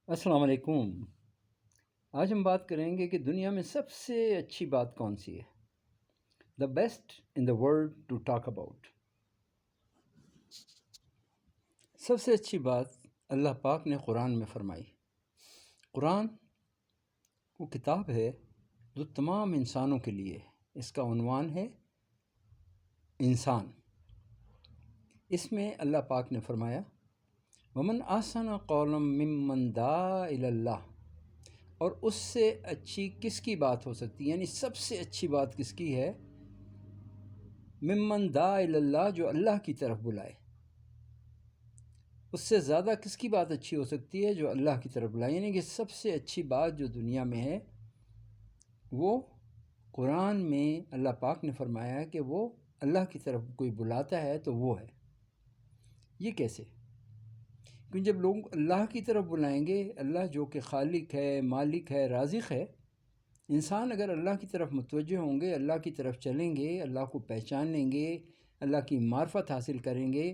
السلام علیکم۔ آج ہم بات کریں گے کہ دنیا میں سب سے اچھی بات کون سی ہے؟ The best in the world to talk about. سب سے اچھی بات اللہ پاک نے قرآن میں فرمائی۔ قرآن وہ کتاب ہے جو تمام انسانوں کے لیے ہے۔ اس کا عنوان ہے انسان۔ اس میں اللہ پاک نے فرمایا ومن احسن قولا ممن دعا الی اللہ، اور اس سے اچھی کس کی بات ہو سکتی ہے، یعنی سب سے اچھی بات کس کی ہے؟ ممن دعا الی اللہ، جو اللہ کی طرف بلائے۔ اس سے زیادہ کس کی بات اچھی ہو سکتی ہے؟ جو اللہ کی طرف بلائے، یعنی کہ سب سے اچھی بات جو دنیا میں ہے وہ قرآن میں اللہ پاک نے فرمایا ہے کہ وہ اللہ کی طرف کوئی بلاتا ہے تو وہ ہے۔ یہ کیسے؟ کیونکہ جب لوگ اللہ کی طرف بلائیں گے، اللہ جو کہ خالق ہے، مالک ہے، رازق ہے، انسان اگر اللہ کی طرف متوجہ ہوں گے، اللہ کی طرف چلیں گے، اللہ کو پہچانیں گے، اللہ کی معرفت حاصل کریں گے،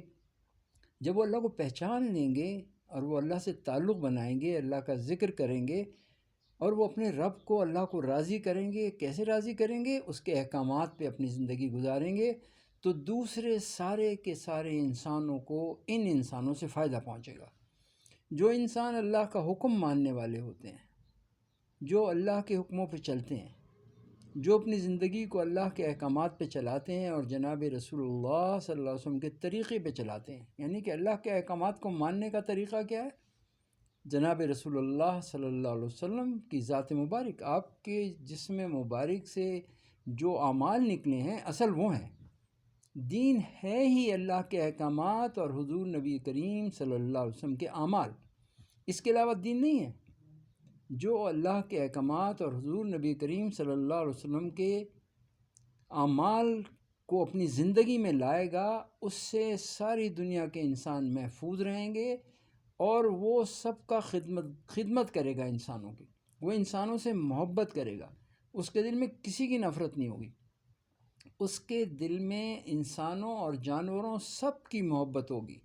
جب وہ اللہ کو پہچان لیں گے اور وہ اللہ سے تعلق بنائیں گے، اللہ کا ذکر کریں گے، اور وہ اپنے رب کو، اللہ کو راضی کریں گے۔ کیسے راضی کریں گے؟ اس کے احکامات پہ اپنی زندگی گزاریں گے تو دوسرے سارے کے سارے انسانوں کو ان انسانوں سے فائدہ پہنچے گا۔ جو انسان اللہ کا حکم ماننے والے ہوتے ہیں، جو اللہ کے حکموں پہ چلتے ہیں، جو اپنی زندگی کو اللہ کے احکامات پہ چلاتے ہیں اور جناب رسول اللہ صلی اللہ علیہ وسلم کے طریقے پہ چلاتے ہیں، یعنی کہ اللہ کے احکامات کو ماننے کا طریقہ کیا ہے؟ جناب رسول اللہ صلی اللہ علیہ وسلم کی ذات مبارک، آپ کے جسم مبارک سے جو اعمال نکلے ہیں اصل وہ ہیں۔ دین ہے ہی اللہ کے احکامات اور حضور نبی کریم صلی اللہ علیہ وسلم کے اعمال، اس کے علاوہ دین نہیں ہے۔ جو اللہ کے احکامات اور حضور نبی کریم صلی اللہ علیہ وسلم کے اعمال کو اپنی زندگی میں لائے گا، اس سے ساری دنیا کے انسان محفوظ رہیں گے، اور وہ سب کا خدمت کرے گا انسانوں کی، وہ انسانوں سے محبت کرے گا، اس کے دل میں کسی کی نفرت نہیں ہوگی، اس کے دل میں انسانوں اور جانوروں سب کی محبت ہوگی۔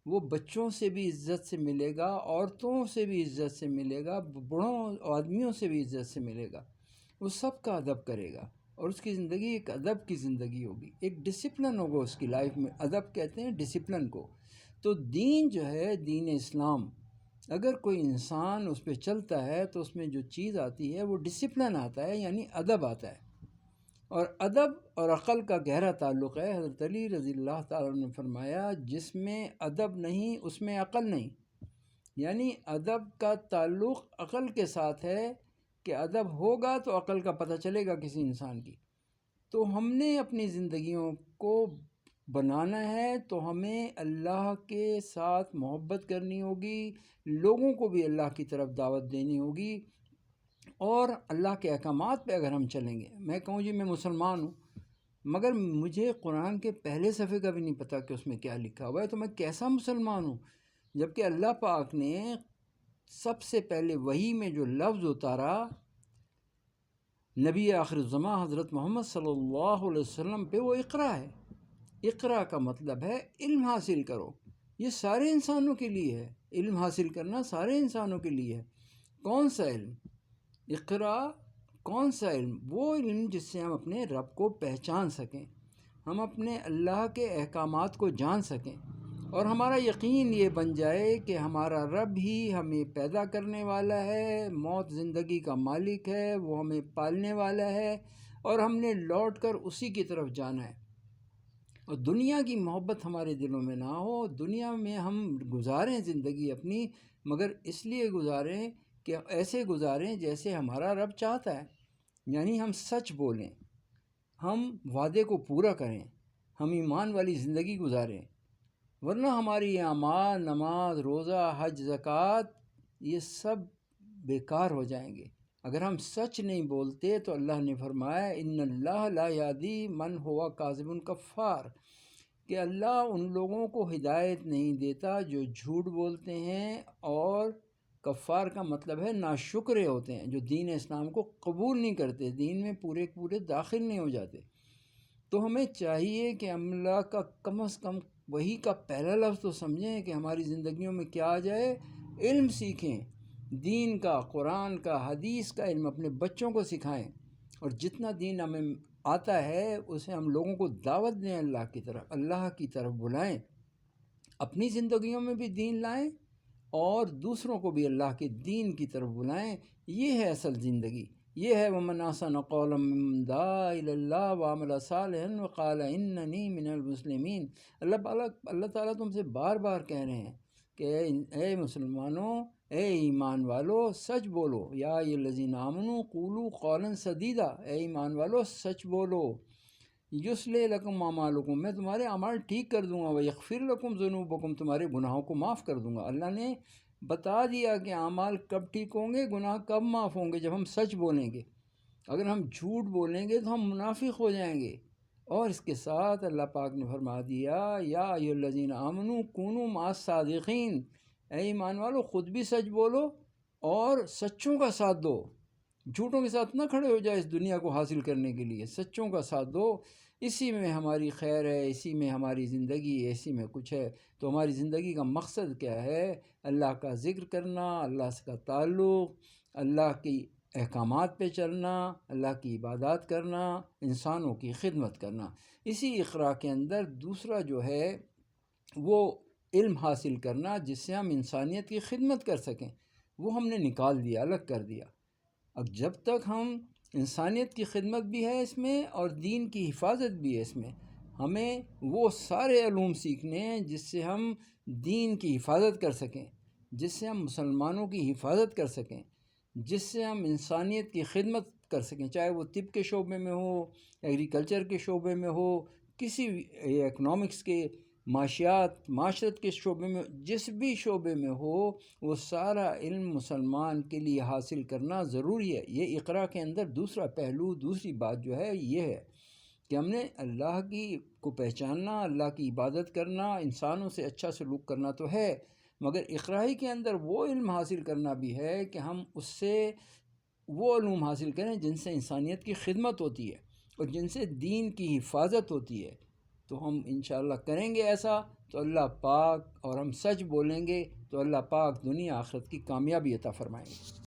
وہ بچوں سے بھی عزت سے ملے گا، عورتوں سے بھی عزت سے ملے گا، بوڑھوں آدمیوں سے بھی عزت سے ملے گا، وہ سب کا ادب کرے گا، اور اس کی زندگی ایک ادب کی زندگی ہوگی، ایک ڈسپلن ہوگا اس کی لائف میں۔ ادب کہتے ہیں ڈسپلن کو۔ تو دین جو ہے، دین اسلام، اگر کوئی انسان اس پہ چلتا ہے تو اس میں جو چیز آتی ہے وہ ڈسپلن آتا ہے، یعنی ادب آتا ہے۔ اور ادب اور عقل کا گہرا تعلق ہے۔ حضرت علی رضی اللہ تعالیٰ عنہ نے فرمایا جس میں ادب نہیں اس میں عقل نہیں، یعنی ادب کا تعلق عقل کے ساتھ ہے کہ ادب ہوگا تو عقل کا پتہ چلے گا کسی انسان کی۔ تو ہم نے اپنی زندگیوں کو بنانا ہے تو ہمیں اللہ کے ساتھ محبت کرنی ہوگی، لوگوں کو بھی اللہ کی طرف دعوت دینی ہوگی، اور اللہ کے احکامات پہ اگر ہم چلیں گے۔ میں کہوں جی میں مسلمان ہوں، مگر مجھے قرآن کے پہلے صفحے کا بھی نہیں پتہ کہ اس میں کیا لکھا ہوا ہے، تو میں کیسا مسلمان ہوں؟ جبکہ اللہ پاک نے سب سے پہلے وحی میں جو لفظ اتارا نبی آخر الزماں حضرت محمد صلی اللہ علیہ وسلم پہ، وہ اقرا ہے۔ اقرا کا مطلب ہے علم حاصل کرو۔ یہ سارے انسانوں کے لیے ہے، علم حاصل کرنا سارے انسانوں کے لیے ہے۔ کون سا علم؟ اقرا۔ کون سا علم؟ وہ علم جس سے ہم اپنے رب کو پہچان سکیں، ہم اپنے اللہ کے احکامات کو جان سکیں، اور ہمارا یقین یہ بن جائے کہ ہمارا رب ہی ہمیں پیدا کرنے والا ہے، موت زندگی کا مالک ہے، وہ ہمیں پالنے والا ہے، اور ہم نے لوٹ کر اسی کی طرف جانا ہے۔ اور دنیا کی محبت ہمارے دلوں میں نہ ہو، دنیا میں ہم گزاریں زندگی اپنی، مگر اس لیے گزاریں کہ ایسے گزاریں جیسے ہمارا رب چاہتا ہے، یعنی ہم سچ بولیں، ہم وعدے کو پورا کریں، ہم ایمان والی زندگی گزاریں، ورنہ ہماری اعمال، نماز، روزہ، حج، زکوٰۃ، یہ سب بیکار ہو جائیں گے۔ اگر ہم سچ نہیں بولتے تو اللہ نے فرمایا ان اللہ لا یہدی من ہوا کاذب کفار، کہ اللہ ان لوگوں کو ہدایت نہیں دیتا جو جھوٹ بولتے ہیں اور کفار کا مطلب ہے ناشکرے ہوتے ہیں، جو دین اسلام کو قبول نہیں کرتے، دین میں پورے پورے داخل نہیں ہو جاتے۔ تو ہمیں چاہیے کہ اللہ کا کم از کم وہی کا پہلا لفظ تو سمجھیں کہ ہماری زندگیوں میں کیا آ جائے، علم سیکھیں، دین کا، قرآن کا، حدیث کا علم اپنے بچوں کو سکھائیں، اور جتنا دین ہمیں آتا ہے اسے ہم لوگوں کو دعوت دیں، اللہ کی طرف بلائیں، اپنی زندگیوں میں بھی دین لائیں اور دوسروں کو بھی اللہ کے دین کی طرف بلائیں۔ یہ ہے اصل زندگی، یہ ہے وَمَنْ أَحْسَنُ قَوْلًا مِّمَّنْ دَعَا إِلَى اللَّهِ وَعَمِلَ صَالِحًا وَقَالَ إِنَّنِي مِنَ الْمُسْلِمِينَ۔ اللہ تعالیٰ تم سے بار بار کہہ رہے ہیں کہ اے مسلمانوں، اے ایمان والو، سچ بولو، یا ایھا الذین آمنوا قولوا قولا سدیدا، اے ایمان والو سچ بولو، یصلح لکم اعمالکم، میں تمہارے اعمال ٹھیک کر دوں گا، ویغفر لکم ذنوبکم، تمہارے گناہوں کو معاف کر دوں گا۔ اللہ نے بتا دیا کہ اعمال کب ٹھیک ہوں گے، گناہ کب معاف ہوں گے، جب ہم سچ بولیں گے۔ اگر ہم جھوٹ بولیں گے تو ہم منافق ہو جائیں گے۔ اور اس کے ساتھ اللہ پاک نے فرما دیا یا ایھا الذین آمنوا کونوا مع الصادقین، اے ایمان والو خود بھی سچ بولو اور سچوں کا ساتھ دو، جھوٹوں کے ساتھ نہ کھڑے ہو جائے اس دنیا کو حاصل کرنے کے لیے، سچوں کا ساتھ دو، اسی میں ہماری خیر ہے، اسی میں ہماری زندگی ہے، اسی میں کچھ ہے۔ تو ہماری زندگی کا مقصد کیا ہے؟ اللہ کا ذکر کرنا، اللہ کا تعلق، اللہ کی احکامات پہ چلنا، اللہ کی عبادات کرنا، انسانوں کی خدمت کرنا۔ اسی اقرا کے اندر دوسرا جو ہے وہ علم حاصل کرنا جس سے ہم انسانیت کی خدمت کر سکیں، وہ ہم نے نکال دیا، الگ کر دیا۔ اب جب تک ہم انسانیت کی خدمت بھی ہے اس میں اور دین کی حفاظت بھی ہے اس میں، ہمیں وہ سارے علوم سیکھنے ہیں جس سے ہم دین کی حفاظت کر سکیں، جس سے ہم مسلمانوں کی حفاظت کر سکیں، جس سے ہم انسانیت کی خدمت کر سکیں، چاہے وہ طب کے شعبے میں ہو، ایگریکلچر کے شعبے میں ہو، کسی اکنامکس کے، معاشرت کے شعبے میں، جس بھی شعبے میں ہو، وہ سارا علم مسلمان کے لیے حاصل کرنا ضروری ہے۔ یہ اقرا کے اندر دوسرا پہلو، دوسری بات جو ہے یہ ہے کہ ہم نے اللہ کو پہچاننا، اللہ کی عبادت کرنا، انسانوں سے اچھا سلوک کرنا تو ہے، مگر اقرا ہی کے اندر وہ علم حاصل کرنا بھی ہے کہ ہم اس سے وہ علوم حاصل کریں جن سے انسانیت کی خدمت ہوتی ہے اور جن سے دین کی حفاظت ہوتی ہے۔ تو ہم انشاءاللہ کریں گے ایسا تو اللہ پاک، اور ہم سچ بولیں گے تو اللہ پاک دنیا آخرت کی کامیابی عطا فرمائیں گے۔